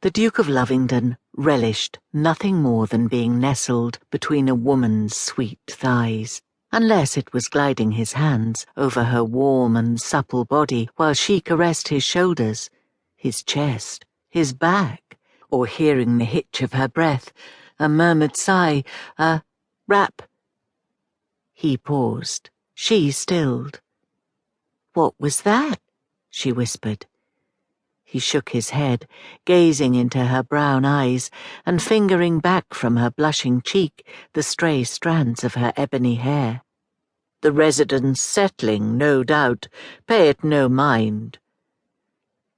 The Duke of Lovingdon relished nothing more than being nestled between a woman's sweet thighs, unless it was gliding his hands over her warm and supple body while she caressed his shoulders, his chest, his back, or hearing the hitch of her breath, a murmured sigh, a rap. He paused. She stilled. "What was that?" she whispered. He shook his head, gazing into her brown eyes and fingering back from her blushing cheek the stray strands of her ebony hair. "The residence settling, no doubt. Pay it no mind."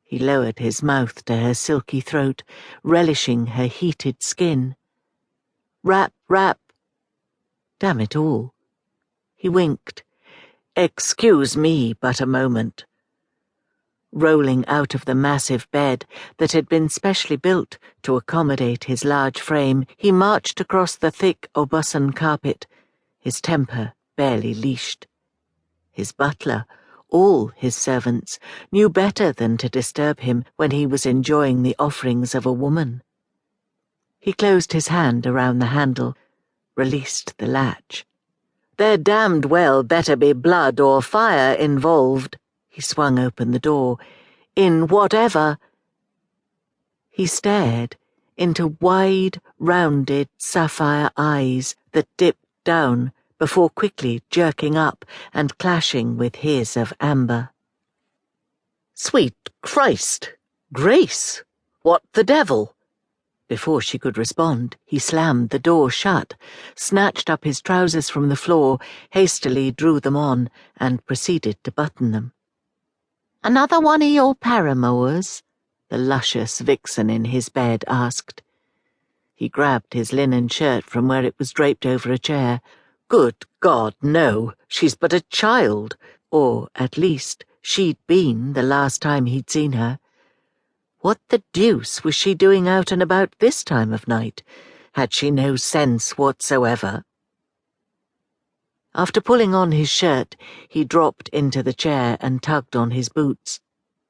He lowered his mouth to her silky throat, relishing her heated skin. "Rap, rap." Damn it all. He winked. "Excuse me but a moment." Rolling out of the massive bed that had been specially built to accommodate his large frame, he marched across the thick Aubusson carpet, his temper barely leashed. His butler, all his servants, knew better than to disturb him when he was enjoying the offerings of a woman. He closed his hand around the handle, released the latch. "There damned well better be blood or fire involved." He swung open the door. "In whatever—" He stared into wide, rounded sapphire eyes that dipped down before quickly jerking up and clashing with his of amber. "Sweet Christ! Grace! What the devil?" Before she could respond, he slammed the door shut, snatched up his trousers from the floor, hastily drew them on, and proceeded to button them. "Another one of your paramours?" the luscious vixen in his bed asked. He grabbed his linen shirt from where it was draped over a chair. "Good God, no! She's but a child. Or, at least, she'd been the last time he'd seen her. What the deuce was she doing out and about this time of night? Had she no sense whatsoever?" After pulling on his shirt, he dropped into the chair and tugged on his boots.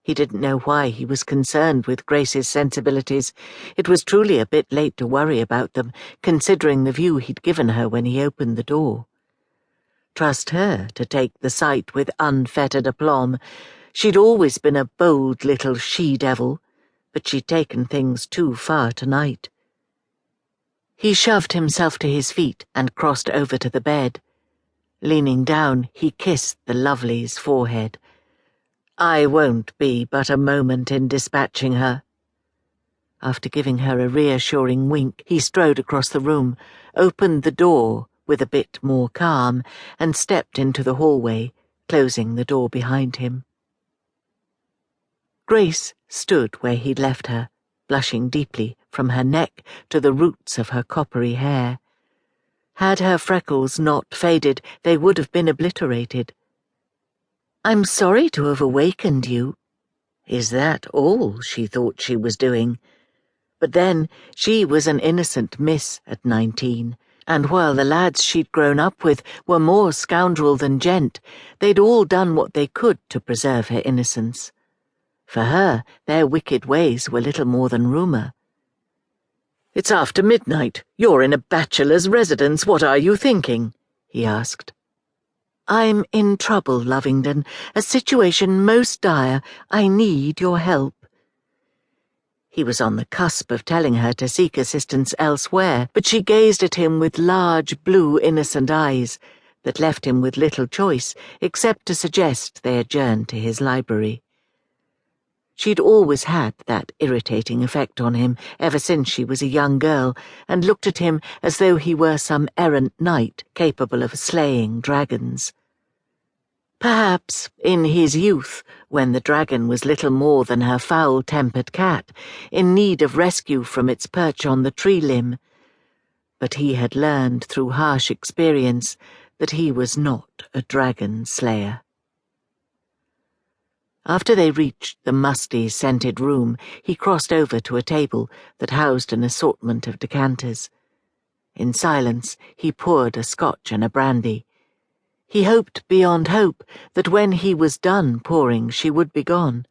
He didn't know why he was concerned with Grace's sensibilities. It was truly a bit late to worry about them, considering the view he'd given her when he opened the door. Trust her to take the sight with unfettered aplomb. She'd always been a bold little she-devil, but she'd taken things too far tonight. He shoved himself to his feet and crossed over to the bed. Leaning down, he kissed the lovely's forehead. "I won't be but a moment in dispatching her." After giving her a reassuring wink, he strode across the room, opened the door with a bit more calm, and stepped into the hallway, closing the door behind him. Grace stood where he'd left her, blushing deeply from her neck to the roots of her coppery hair. Had her freckles not faded, they would have been obliterated. "I'm sorry to have awakened you." Is that all she thought she was doing? But then, she was an innocent miss at 19, and while the lads she'd grown up with were more scoundrel than gent, they'd all done what they could to preserve her innocence. For her, their wicked ways were little more than rumour. "It's after midnight. You're in a bachelor's residence. What are you thinking?" he asked. "I'm in trouble, Lovingdon. A situation most dire. I need your help." He was on the cusp of telling her to seek assistance elsewhere, but she gazed at him with large, blue, innocent eyes that left him with little choice except to suggest they adjourn to his library. She'd always had that irritating effect on him ever since she was a young girl, and looked at him as though he were some errant knight capable of slaying dragons. Perhaps, in his youth, when the dragon was little more than her foul-tempered cat, in need of rescue from its perch on the tree limb. But he had learned through harsh experience that he was not a dragon slayer. After they reached the musty, scented room, he crossed over to a table that housed an assortment of decanters. In silence, he poured a scotch and a brandy. He hoped beyond hope that when he was done pouring she would be gone.